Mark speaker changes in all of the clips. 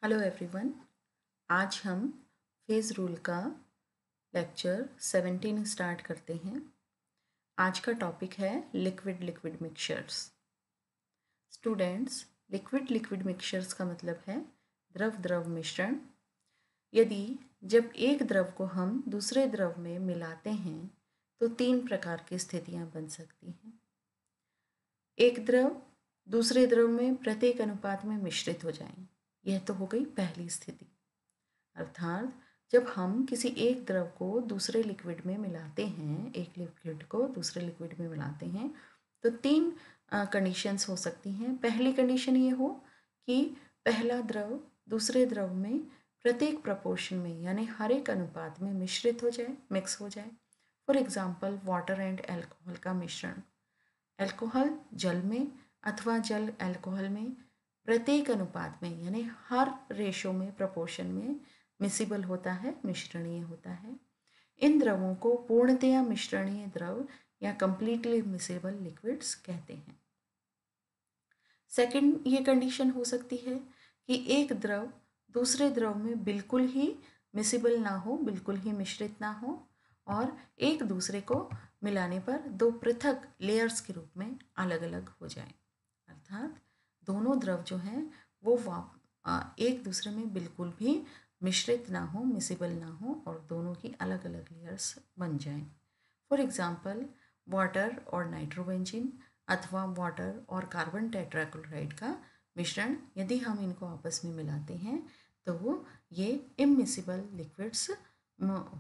Speaker 1: Hello everyone. आज हम phase rule का लेक्चर 17 स्टार्ट करते हैं। आज का टॉपिक है liquid liquid mixtures. Students, liquid liquid mixtures का मतलब है द्रव द्रव मिश्रण। यदि जब एक द्रव को हम दूसरे द्रव में मिलाते हैं तो तीन प्रकार की स्थितियां बन सकती हैं। एक द्रव दूसरे द्रव में प्रत्येक अनुपात में मिश्रित हो जाए, यह तो हो गई पहली स्थिति। अर्थात जब हम किसी एक द्रव को दूसरे लिक्विड में मिलाते हैं, एक लिक्विड को दूसरे लिक्विड में मिलाते हैं, तो तीन कंडीशंस हो सकती हैं। पहली कंडीशन ये हो कि पहला द्रव दूसरे द्रव में प्रत्येक प्रपोर्शन में यानी हर एक अनुपात में मिश्रित हो जाए, मिक्स हो जाए। For example water and alcohol का मिश्रण। एल्कोहल जल में अथवा जल एल्कोहल में प्रत्येक अनुपात में यानी हर रेशो में, प्रपोर्शन में मिसिबल होता है, मिश्रणीय होता है। इन द्रवों को पूर्णतया मिश्रणीय द्रव या कंप्लीटली मिसिबल लिक्विड्स कहते हैं। सेकंड ये कंडीशन हो सकती है कि एक द्रव दूसरे द्रव में बिल्कुल ही मिसिबल ना हो, बिल्कुल ही मिश्रित ना हो और एक दूसरे को मिलाने पर दो पृथक लेयर्स के रूप में अलग अलग हो जाए। अर्थात दोनों द्रव जो हैं वो एक दूसरे में बिल्कुल भी मिश्रित ना हो, मिसिबल ना हो और दोनों की अलग अलग लेयर्स बन जाएं। फॉर एग्जाम्पल वाटर और नाइट्रोबेंजीन अथवा वाटर और कार्बन टेट्राक्लोराइड का मिश्रण, यदि हम इनको आपस में मिलाते हैं तो ये इमिसिबल लिक्विड्स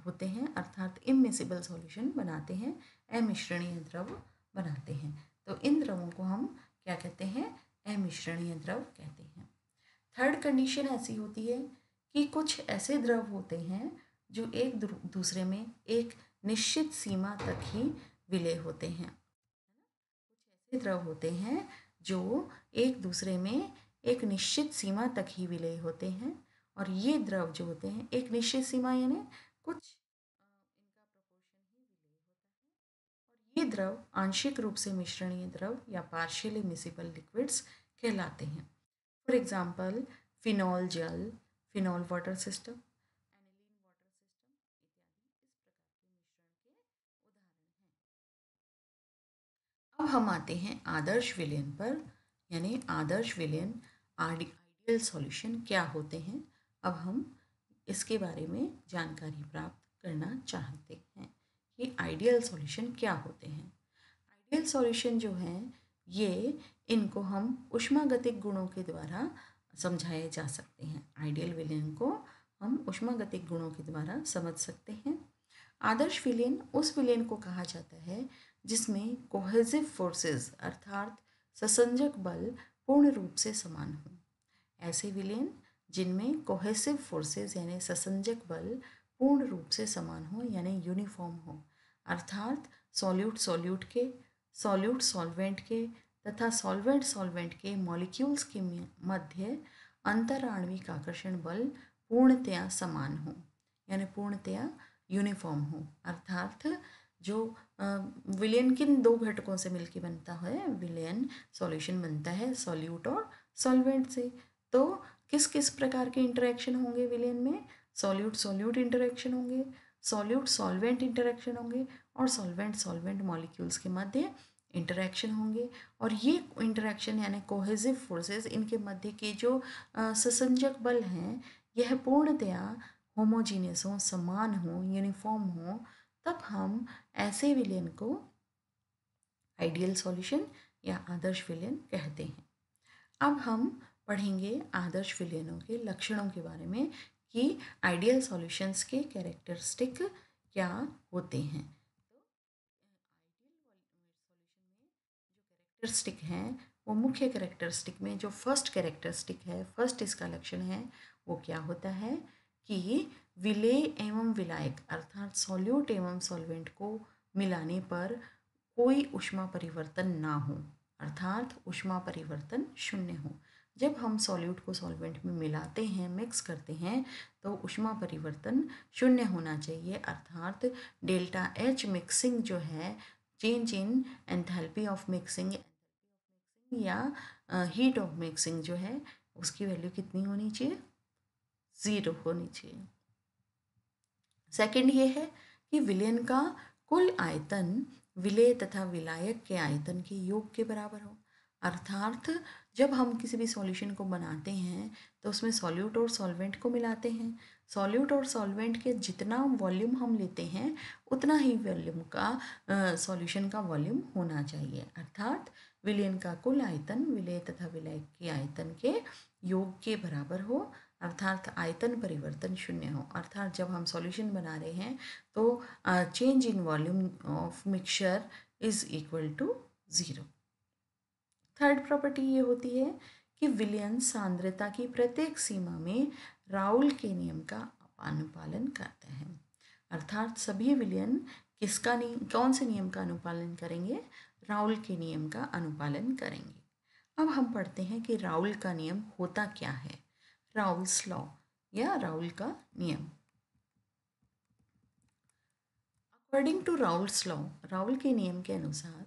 Speaker 1: होते हैं, अर्थात इमिसिबल सॉल्यूशन बनाते हैं, अमिश्रणीय द्रव बनाते हैं। तो इन द्रवों को हम क्या कहते हैं? अमिश्रणीय द्रव कहते हैं। थर्ड कंडीशन ऐसी होती है कि कुछ ऐसे द्रव होते हैं जो एक दूसरे में एक निश्चित सीमा तक ही विलय होते हैं। कुछ ऐसे द्रव होते हैं जो एक दूसरे में एक निश्चित सीमा तक ही विलय होते हैं और ये द्रव जो होते हैं एक निश्चित सीमा यानी कुछ इनका प्रपोर्शन ही विलय होता है और ये द्रव आंशिक रूप से मिश्रणीय द्रव या पार्शियली मिसिबल लिक्विड्स कहलाते हैं। फॉर एग्जाम्पल फिनॉल जल, phenol water system, aniline water system इत्यादि इस प्रकार के मिश्रण के उदाहरण हैं। अब हम आते हैं आदर्श विलयन पर, यानी आदर्श विलयन आइडियल सॉल्यूशन क्या होते हैं। अब हम इसके बारे में जानकारी प्राप्त करना चाहते हैं कि आइडियल सॉल्यूशन क्या होते हैं। आइडियल सॉल्यूशन जो हैं ये, इनको हम ऊष्मागतिक गुणों के द्वारा समझाए जा सकते हैं। आइडियल विलयन को हम ऊष्मागतिक गुणों के द्वारा समझ सकते हैं। आदर्श विलयन उस विलयन को कहा जाता है जिसमें कोहेसिव फोर्सेस अर्थात ससंजक बल पूर्ण रूप से समान हो। ऐसे विलयन जिनमें कोहेसिव फोर्सेस यानी ससंजक बल पूर्ण रूप से समान हो यानी यूनिफॉर्म हो, अर्थात सॉल्यूट सॉल्यूट के, सॉल्यूट सॉल्वेंट के तथा सॉल्वेंट सॉल्वेंट के मॉलिक्यूल्स के मध्य अंतर आणविक आकर्षण बल पूर्णतया समान हो यानी पूर्णतया यूनिफॉर्म हो। अर्थात जो विलयन किन दो घटकों से मिलकर बनता है? विलयन सॉल्यूशन बनता है सॉल्यूट और सॉल्वेंट से। तो किस किस प्रकार के इंटरेक्शन होंगे विलयन में? सॉल्यूट सॉल्यूट इंटरेक्शन होंगे, सॉल्यूट सॉल्वेंट इंटरेक्शन होंगे और सॉल्वेंट सॉल्वेंट मॉलिक्यूल्स के मध्य इंटरेक्शन होंगे। और ये इंटरेक्शन यानी कोहेसिव फोर्सेस, इनके मध्य के जो ससंजक बल हैं यह पूर्णतया होमोजीनियस हो, समान हो, यूनिफॉर्म हो, तब हम ऐसे विलयन को आइडियल सॉल्यूशन या आदर्श विलयन कहते हैं। अब हम पढ़ेंगे आदर्श विलयनों के लक्षणों के बारे में कि आइडियल सॉल्यूशंस के कैरेक्टरिस्टिक क्या होते हैं। तो आइडियल सॉल्यूशन में जो कैरेक्टरिस्टिक हैं वो मुख्य कैरेक्टरिस्टिक में जो फर्स्ट कैरेक्टरिस्टिक है, फर्स्ट इसका लक्षण है वो क्या होता है कि विलेय एवं विलायक अर्थात सॉल्यूट एवं सॉल्वेंट को मिलाने पर कोई ऊष्मा परिवर्तन ना हो, अर्थात ऊष्मा परिवर्तन शून्य हो। जब हम सॉल्यूट को सॉल्वेंट में मिलाते हैं, मिक्स करते हैं, तो ऊष्मा परिवर्तन शून्य होना चाहिए, अर्थात डेल्टा एच मिक्सिंग जो है, change in enthalpy of mixing या हीट ऑफ मिक्सिंग जो है, उसकी वैल्यू कितनी होनी चाहिए? 0 होनी चाहिए। सेकंड ये है कि विलयन का कुल आयतन विलेय तथा विलायक के आयतन के योग के बराबर हो। अर्थात जब हम किसी भी सॉल्यूशन को बनाते हैं तो उसमें सॉल्यूट और सॉल्वेंट को मिलाते हैं। सॉल्यूट और सॉल्वेंट के जितना वॉल्यूम हम लेते हैं उतना ही वॉल्यूम का सॉल्यूशन का वॉल्यूम होना चाहिए। अर्थात विलयन का कुल आयतन विलेय तथा विलायक के आयतन के योग के बराबर हो, अर्थात आयतन परिवर्तन शून्य हो। अर्थात जब हम सॉल्यूशन बना रहे हैं तो change in volume of mixture is equal to 0। Third property ये होती है कि विलयन सांद्रता की प्रत्येक सीमा में राउल के नियम का अनुपालन करते हैं। अर्थात सभी विलयन किसका नियम, कौन से नियम का अनुपालन करेंगे? राउल के नियम का अनुपालन करेंगे। अब हम पढ़ते हैं कि राउल का नियम होता क्या है। राउल्स लॉ या राउल का नियम। According to Raoult's law, Raoult के नियम के अनुसार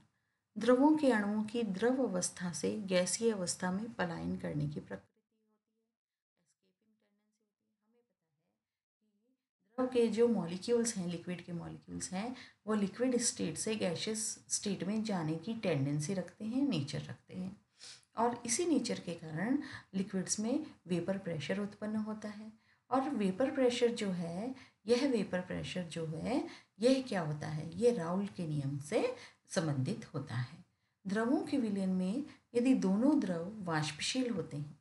Speaker 1: द्रवों के अणुओं की द्रव अवस्था से गैसीय अवस्था में पलायन करने की प्रकृति द्रव के जो मॉलिक्यूल्स हैं, लिक्विड के मॉलिक्यूल्स हैं, वो लिक्विड स्टेट से गैसियस स्टेट में जाने की टेंडेंसी रखते हैं, नेचर रखते हैं। और इसी नेचर के कारण लिक्विड्स में वेपर प्रेशर उत्पन्न होता है। और वेपर प्रेशर जो है, यह वेपर प्रेशर जो है, यह क्या होता है? ये राउल के नियम से संबंधित होता है। द्रवों के विलयन में यदि दोनों द्रव वाष्पशील होते हैं,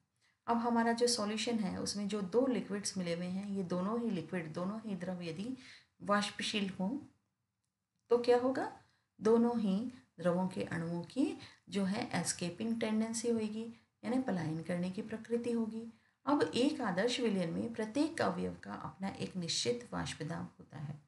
Speaker 1: अब हमारा जो सॉल्यूशन है उसमें जो दो लिक्विड्स मिले हुए हैं, ये दोनों ही लिक्विड, दोनों ही द्रव यदि वाष्पशील हों तो क्या होगा? दोनों ही द्रवों के अणुओं की जो है एस्केपिंग टेंडेंसी होगी, यानी पलायन करने की प्रकृति होगी। अब एक आदर्श विलयन में प्रत्येक अवयव का अपना एक निश्चित वाष्प दाब होता है।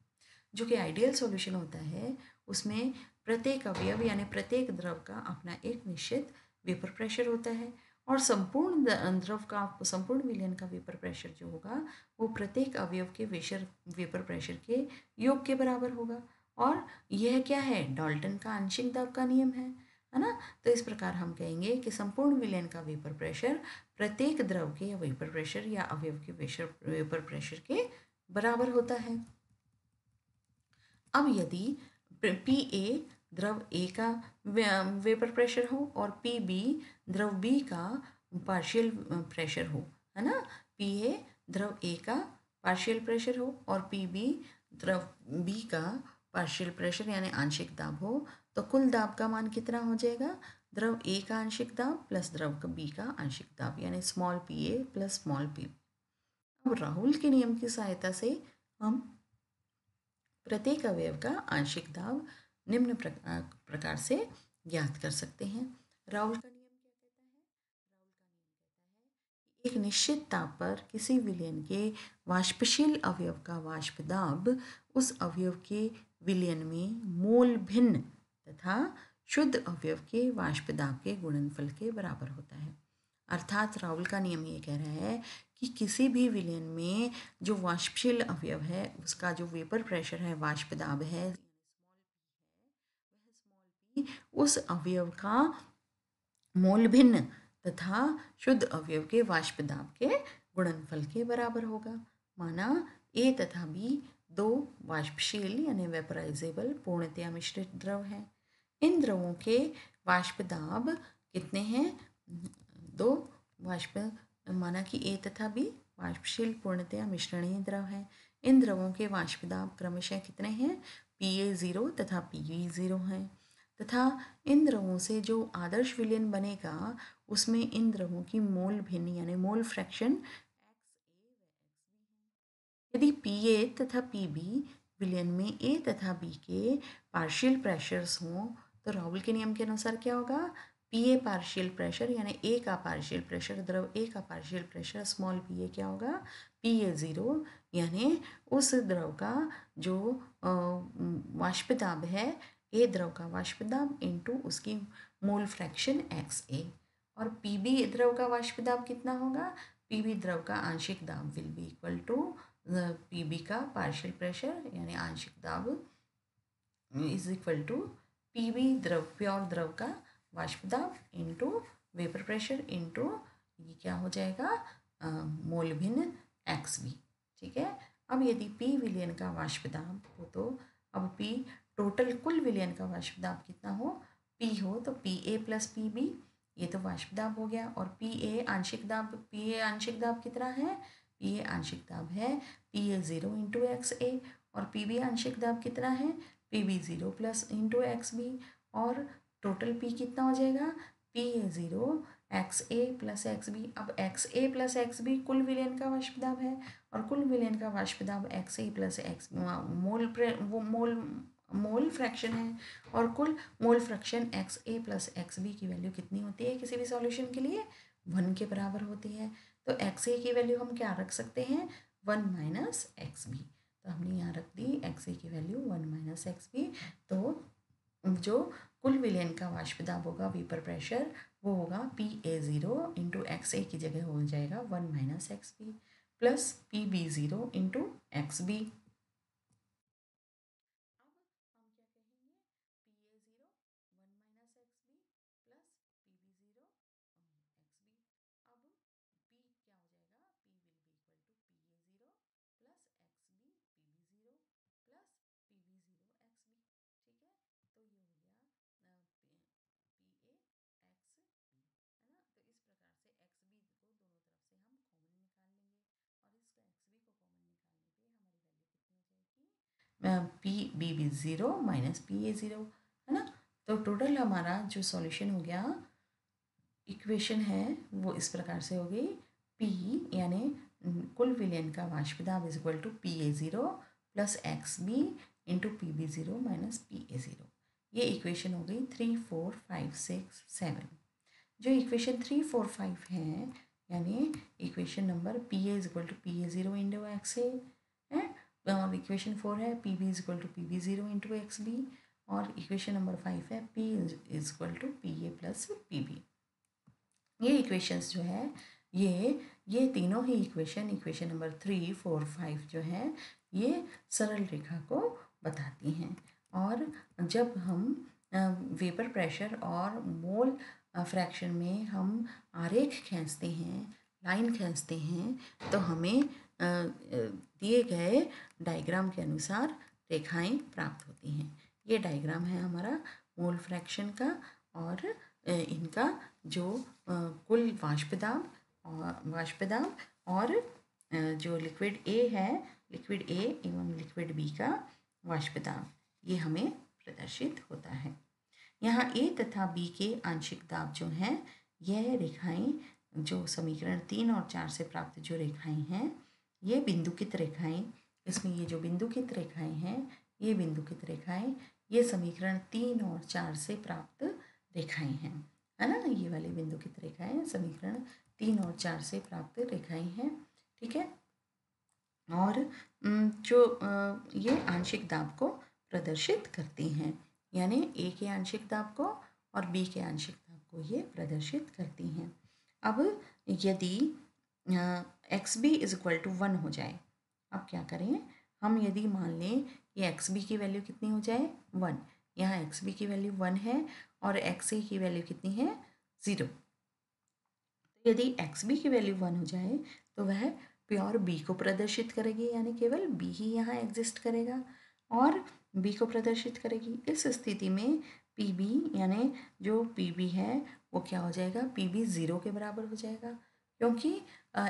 Speaker 1: जो कि आइडियल सॉल्यूशन होता है उसमें प्रत्येक अवयव यानी प्रत्येक द्रव का अपना एक निश्चित वेपर प्रेशर होता है। और संपूर्ण द्रव का, संपूर्ण विलयन का वेपर प्रेशर जो होगा वो प्रत्येक अवयव के वेपर प्रेशर के योग के बराबर होगा। और यह क्या है? डाल्टन का आंशिक दाब का नियम है ना। तो इस प्रकार हम कहेंगे कि संपूर्ण विलयन का वेपर प्रेशर प्रत्येक द्रव के वेपर प्रेशर या अवयव के वेपर प्रेशर के बराबर होता है। अब यदि पी ए द्रव ए का वेपर प्रेशर हो और पी बी द्रव बी का पार्शियल प्रेशर हो, है ना। पी ए द्रव ए का पार्शियल प्रेशर हो और पी बी द्रव बी का पार्शियल प्रेशर यानी आंशिक दाब हो, तो कुल दाब का मान कितना हो जाएगा? द्रव ए का आंशिक दाब प्लस द्रव का बी का आंशिक दाब, यानी small P A plus small P. अब राहुल के नियम की सहायता से हम प्रत्येक अवयव का आंशिक दाब निम्न प्रकार से ज्ञात कर सकते हैं। राउल का नियम क्या कहता है? राउल का नियम कहता है कि एक निश्चित ताप पर किसी विलयन के वाष्पशील अवयव का वाष्प दाब उस अवयव के विलयन में मोल भिन्न तथा शुद्ध अवयव के वाष्प दाब के गुणनफल के बराबर होता है। अर्थात राउल का नियम ये कह रहा है कि किसी भी विलयन में जो वाष्पशील अवयव है उसका जो वेपर प्रेशर है, वाष्प दाब है, वह स्मॉल पी उस अवयव का मोल भिन्न तथा शुद्ध अवयव के वाष्प दाब के गुणनफल के बराबर होगा। माना ए तथा बी दो वाष्पशील यानी वेपराइजेबल पूर्णतया मिश्रित द्रव हैं। इन द्रवों के वाष्प दाब कितने हैं? दो वाष्प, माना कि ए तथा बी वाष्पशील पूर्णतया मिश्रणीय द्रव हैं। इन द्रवों के वाष्प दाब क्रमशः कितने हैं? पी ए 0 तथा पी बी 0 हैं। तथा इन द्रवों से जो आदर्श विलयन बनेगा उसमें इन द्रवों की मोल भिन्न यानी मोल फ्रैक्शन यदि पी ए तथा पी बी विलयन में ए तथा बी के पार्शियल प्रेशर्स हों तो राउल के नियम के अनुसार क्या होगा? पी ए पार्शियल प्रेशर यानी ए का पार्शियल प्रेशर, द्रव ए का partial pressure small P A क्या होगा? पी ए 0, यानी उस द्रव का जो वाष्प दाब है, ए द्रव का वाष्प दाब इंटू उसकी मोल फ्रैक्शन एक्स ए। और पी बी द्रव का वाष्प दाब कितना होगा? पी बी द्रव का आंशिक दाब will be equal to P B का पार्शियल प्रेशर यानी आंशिक दाब is equal to P B द्रव, प्योर द्रव का वाष्प दाब इंटू वेपर प्रेशर इंटू ये क्या हो जाएगा? मोल भिन्न एक्स बी। ठीक है, अब यदि पी विलयन का वाष्प दाब हो तो अब पी टोटल कुल विलयन का वाष्प दाब कितना हो, पी हो तो P A plus P B, ये तो वाष्प दाब हो गया। और पी ए आंशिक दाब, पी ए आंशिक दाब कितना है, पी ए आंशिक दाब है P A zero into X A, और पी बी आंशिक दाब कितना है, P B zero plus into X B, और टोटल पी कितना हो जाएगा, P A zero X A plus X B. अब X A plus X B कुल विलयन का वाष्प दाब है, और कुल विलयन का वाष्प दाब एक्स ए प्लस एक्स वो मोल फ्रैक्शन है, और कुल mole fraction x A plus X B की वैल्यू कितनी होती है किसी भी सॉल्यूशन के लिए, 1 के बराबर होती है। तो एक्स ए की वैल्यू हम क्या रख सकते हैं, 1 माइनस एक्स बी। तो हमने यहाँ रख दी एक्स ए की वैल्यू 1 माइनस एक्स बी। तो जो कुल विलयन का वाष्प दाब होगा, वेपर प्रेशर, वो होगा P A zero into X A की जगह हो जाएगा 1 minus X B plus P B zero into X B. अब हम क्या कहेंगे, P A zero 1 minus X B plus P B zero X B. अब पी क्या हो जाएगा, P will be equal to P A zero plus X B P B zero plus P B zero X B. ठीक है, तो ये हो गया पी ए एक्स बी, है ना। तो इस प्रकार से एक्स बी को दोनों तरफ से हम कॉमन निकाल लेंगे, और इसका एक्स बी को कॉमन निकालने पे हमारी वैल्यू कितनी हो जाएगी, P B B zero minus P A zero, है ना। तो टोटल हमारा जो सॉल्यूशन हो गया, इक्वेशन है, वो इस प्रकार से हो गई, पी यानी कुल विलयन का वाष्प दाब is equal to P A zero plus X B into P B zero minus P A zero. ये इक्वेशन हो गई 3, 4, 5, 6, 7। जो इक्वेशन 3, 4, 5 है, यानी equation number P A is equal to P A zero into X A है, और equation 4 है P B is equal to P B zero into X B, और इक्वेशन नंबर 5 है P is equal to P A plus P B. ये equations जो है, ये तीनों ही इक्वेशन नंबर 3, 4, 5 जो है, ये सरल रेखा को बताती हैं। और जब हम वेपर प्रेशर और मोल फ्रैक्शन में हम आरेख खींचते हैं, लाइन खींचते हैं, तो हमें दिए गए डायग्राम के अनुसार रेखाएं प्राप्त होती हैं। ये डायग्राम है हमारा मोल फ्रैक्शन का, और इनका जो कुल वाष्प दाब और जो लिक्विड ए है, लिक्विड ए एवं लिक्विड बी का वाष्प दाब, ये हमें प्रदर्शित होता है। यहाँ ए तथा बी के आंशिक दाब जो हैं, यह रेखाएं जो समीकरण 3 और 4 से प्राप्त जो रेखाएं हैं, ये बिंदुकित रेखाएं, इसमें ये जो बिंदुकित रेखाएं हैं, ये बिंदुकित रेखाएं, ये समीकरण 3 और 4 से प्राप्त रेखाएं हैं, है ना। ये वाली बिंदुकित रेखाएं समीकरण 3 और 4 से प्राप्त रेखाएं हैं। ठीक है, और जो ये आंशिक दाब को प्रदर्शित करती हैं, यानी ए के आंशिक दाब को और बी के आंशिक दाब को ये प्रदर्शित करती हैं। अब यदि X B is equal to 1 हो जाए, अब क्या करें हम, यदि मान लें कि एक्स बी की वैल्यू कितनी हो जाए 1, यहाँ एक्स बी की वैल्यू 1 है और एक्स ए की वैल्यू कितनी है 0। तो यदि एक्स बी की वैल्यू 1 हो जाए तो वह प्योर बी को प्रदर्शित करेगी, यानी केवल बी ही यहाँ एग्जिस्ट करेगा और बी को प्रदर्शित करेगी। इस स्थिति में पी बी यानी जो पी बी है वो क्या हो जाएगा, पी बी 0 के बराबर हो जाएगा, क्योंकि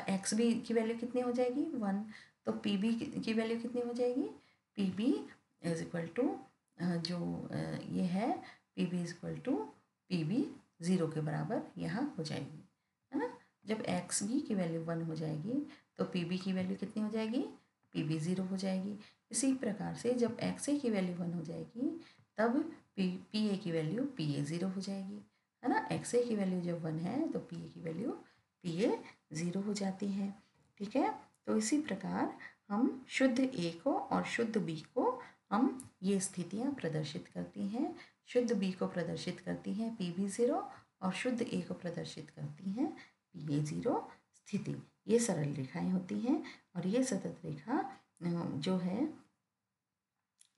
Speaker 1: एक्स बी की वैल्यू कितनी हो जाएगी 1, तो पी बी की वैल्यू कितनी हो जाएगी, P B is equal to जो ये है P B is equal to P B 0 के बराबर यहाँ हो जाएगी, है ना। जब एक्स बी की वैल्यू 1 हो जाएगी तो पी बी की वैल्यू कितनी हो जाएगी, पी बी 0 हो जाएगी। इसी प्रकार से जब एक्स ए की वैल्यू 1 हो जाएगी तब पी ए की वैल्यू पी ए 0 हो जाएगी, है ना। एक्स ए की वैल्यू जब 1 है तो पी ए की वैल्यू पी ए 0 हो जाती है। ठीक है, तो इसी प्रकार हम शुद्ध ए को और शुद्ध बी को हम ये स्थितियाँ प्रदर्शित करती हैं। शुद्ध बी को प्रदर्शित करती हैं पी बी 0 और शुद्ध ए को प्रदर्शित करती हैं पी ए 0 स्थिति। ये सरल रेखाएं होती हैं, और ये सतत रेखा जो है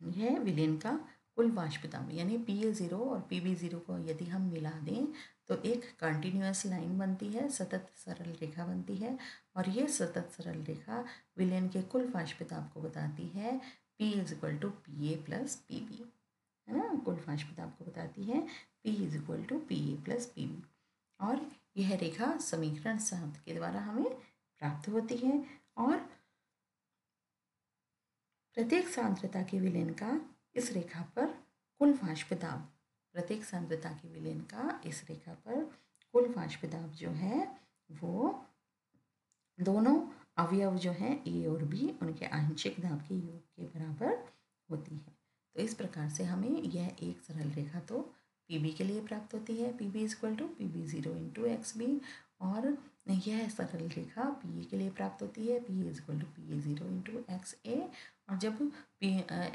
Speaker 1: यह विलयन का कुल वाष्प दाब यानी PA0 और PB0 को यदि हम मिला दें तो एक कंटिन्यूअस लाइन बनती है, सतत सरल रेखा बनती है, और ये सतत सरल रेखा विलयन के कुल वाष्प दाब को बताती है P = PA + PB, है ना। कुल वाष्प दाब को बताती है P = PA + PB, और यह रेखा समीकरण 7 के द्वारा हमें प्राप्त होती है। और प्रत्येक सांद्रता के विलयन का इस रेखा पर कुल वाष्प दाब, प्रत्येक सांद्रता के विलयन का इस रेखा पर कुल वाष्प दाब जो है वो दोनों अवयव जो हैं A और B उनके आंशिक दाब के योग के बराबर होती है। तो इस प्रकार से हमें यह एक सरल रेखा तो PB के लिए प्राप्त होती है, PB = PB0 × XB, और यह सरल रेखा PA के लिए प्राप्त होती है, PA = PA0 × XA, और जब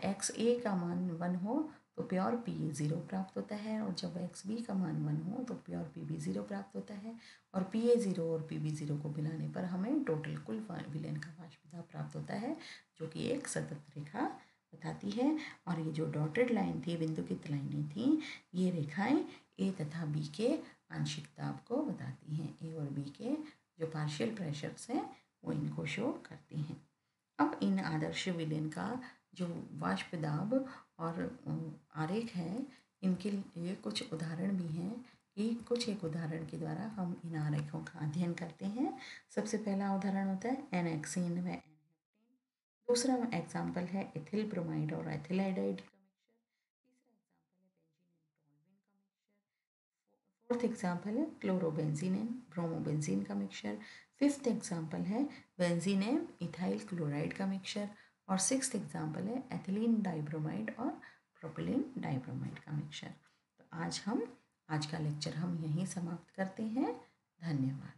Speaker 1: XA का मान 1 हो तो प्योर PA0 प्राप्त होता है, और जब XB का मान 1 हो तो प्योर PB0 प्राप्त होता है, और PA0 और PB0 को मिलाने पर हमें टोटल कुल विलयन का वाष्प दाब प्राप्त होता है, जो कि एक सतत रेखा बताती है। और ये जो डॉटेड लाइन थी, बिंदुकित लाइनें थी, ये रेखाएं A तथा B के आंशिक दाब को बताती हैं। A और B के जो पार्शियल प्रेशर्स हैं वो इनको शो करती हैं। अब इन आदर्श विलयन का जो वाष्प दाब और आरेख है, इनके लिए कुछ उदाहरण भी हैं कि कुछ एक उदाहरण के द्वारा हम इन आरेखों का अध्ययन करते हैं। सबसे पहला उदाहरण होता है N-हेक्सेन व N-हेप्टेन। दूसरा एग्जाम्पल है इथिल ब्रोमाइड और एथिल आइडाइड का मिक्सचर। तीसरा एग्जाम्पल है बेंजीन एंड टॉल्यूइन का मिक्सचर। फोर्थ एग्जाम्पल है क्लोरोबेंजीन एंड ब्रोमोबेंजीन का मिक्सचर। फिफ्थ एग्जाम्पल है बेंजीन एंड इथाइल क्लोराइड का मिक्सचर। और सिक्स्थ एग्जाम्पल है एथिलीन डाइब्रोमाइड और प्रोपिलीन डाइब्रोमाइड का मिक्सचर। तो आज का लेक्चर हम यहीं समाप्त करते हैं। धन्यवाद।